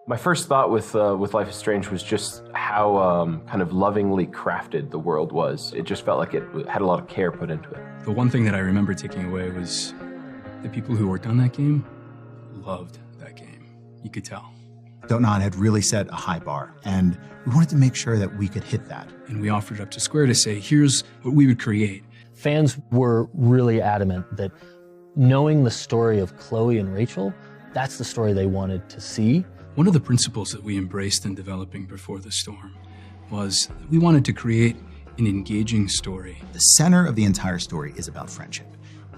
My first thought with Life is Strange was just how kind of lovingly crafted the world was. It just felt like it had a lot of care put into it. The one thing that I remember taking away was the people who worked on that game loved that game. You could tell. Dontnod had really set a high bar, and we wanted to make sure that we could hit that. And we offered it up to Square to say, here's what we would create. Fans were really adamant that knowing the story of Chloe and Rachel, that's the story they wanted to see. One of the principles that we embraced in developing Before the Storm was that we wanted to create an engaging story. The center of the entire story is about friendship.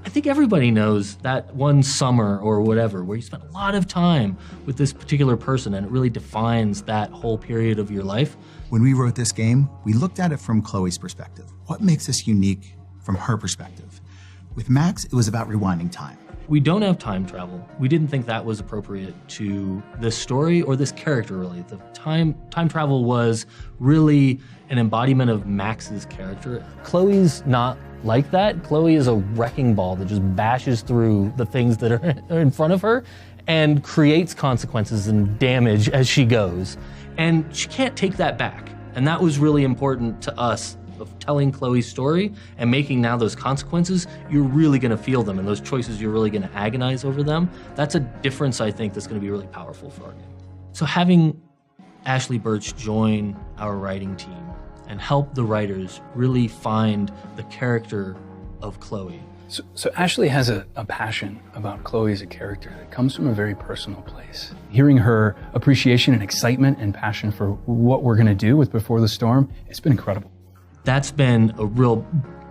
I think everybody knows that one summer or whatever where you spent a lot of time with this particular person and it really defines that whole period of your life. When we wrote this game, we looked at it from Chloe's perspective. What makes us unique from her perspective? With Max, it was about rewinding time. We don't have time travel. We didn't think that was appropriate to this story or this character, really. The time travel was really an embodiment of Max's character. Chloe's not like that. Chloe is a wrecking ball that just bashes through the things that are in front of her and creates consequences and damage as she goes. And she can't take that back. And that was really important to us, of telling Chloe's story and making now those consequences, you're really gonna feel them, and those choices, you're really gonna agonize over them. That's a difference, I think, that's gonna be really powerful for our game. So having Ashley Birch join our writing team and help the writers really find the character of Chloe. So Ashley has a passion about Chloe as a character that comes from a very personal place. Hearing her appreciation and excitement and passion for what we're gonna do with Before the Storm, it's been incredible. That's been a real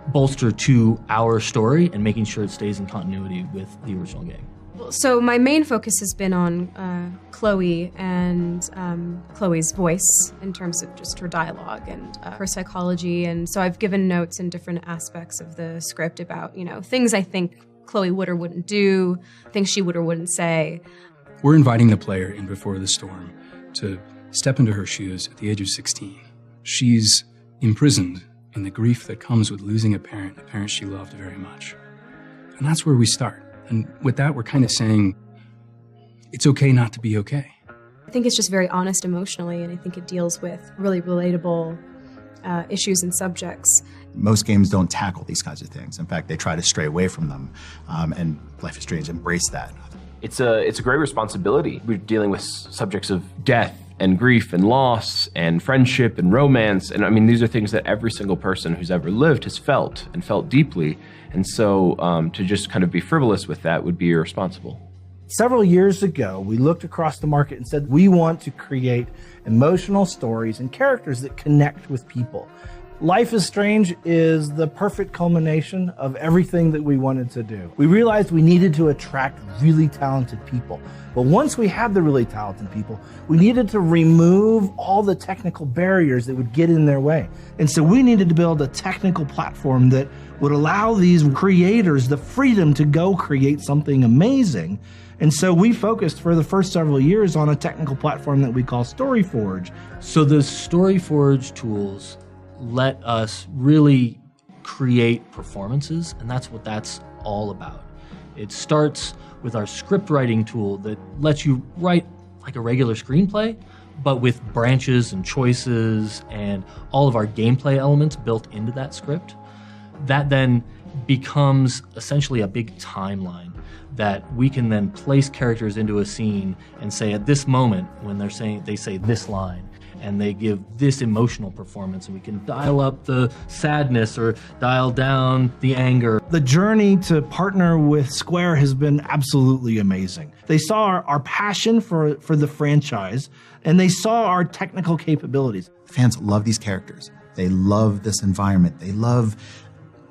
bolster to our story and making sure it stays in continuity with the original game. So my main focus has been on Chloe and Chloe's voice in terms of just her dialogue and her psychology. And so I've given notes in different aspects of the script about, things I think Chloe would or wouldn't do, things she would or wouldn't say. We're inviting the player in Before the Storm to step into her shoes at the age of 16. She's imprisoned in the grief that comes with losing a parent she loved very much. And that's where we start. And with that, we're kind of saying, it's okay not to be okay. I think it's just very honest emotionally, and I think it deals with really relatable issues and subjects. Most games don't tackle these kinds of things. In fact, they try to stray away from them, and Life is Strange embraced that. It's a great responsibility. We're dealing with subjects of death and grief and loss and friendship and romance. And I mean, these are things that every single person who's ever lived has felt and felt deeply. And so to just kind of be frivolous with that would be irresponsible. Several years ago, we looked across the market and said, we want to create emotional stories and characters that connect with people. Life is Strange is the perfect culmination of everything that we wanted to do. We realized we needed to attract really talented people. But once we had the really talented people, we needed to remove all the technical barriers that would get in their way. And so we needed to build a technical platform that would allow these creators the freedom to go create something amazing. And so we focused for the first several years on a technical platform that we call StoryForge. So the StoryForge tools let us really create performances, and that's what that's all about. It starts with our script writing tool that lets you write like a regular screenplay, but with branches and choices and all of our gameplay elements built into that script. That then becomes essentially a big timeline that we can then place characters into a scene and say at this moment when they say this line, and they give this emotional performance, and we can dial up the sadness or dial down the anger. The journey to partner with Square has been absolutely amazing. They saw our passion for the franchise, and they saw our technical capabilities. Fans love these characters. They love this environment. They love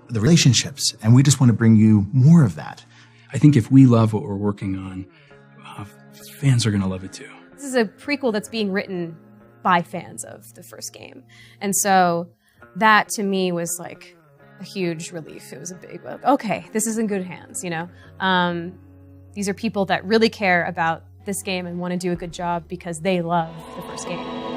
the relationships, and we just want to bring you more of that. I think if we love what we're working on, fans are going to love it too. This is a prequel that's being written by fans of the first game. And so that to me was like a huge relief. It was a big, okay, this is in good hands, These are people that really care about this game and want to do a good job because they love the first game.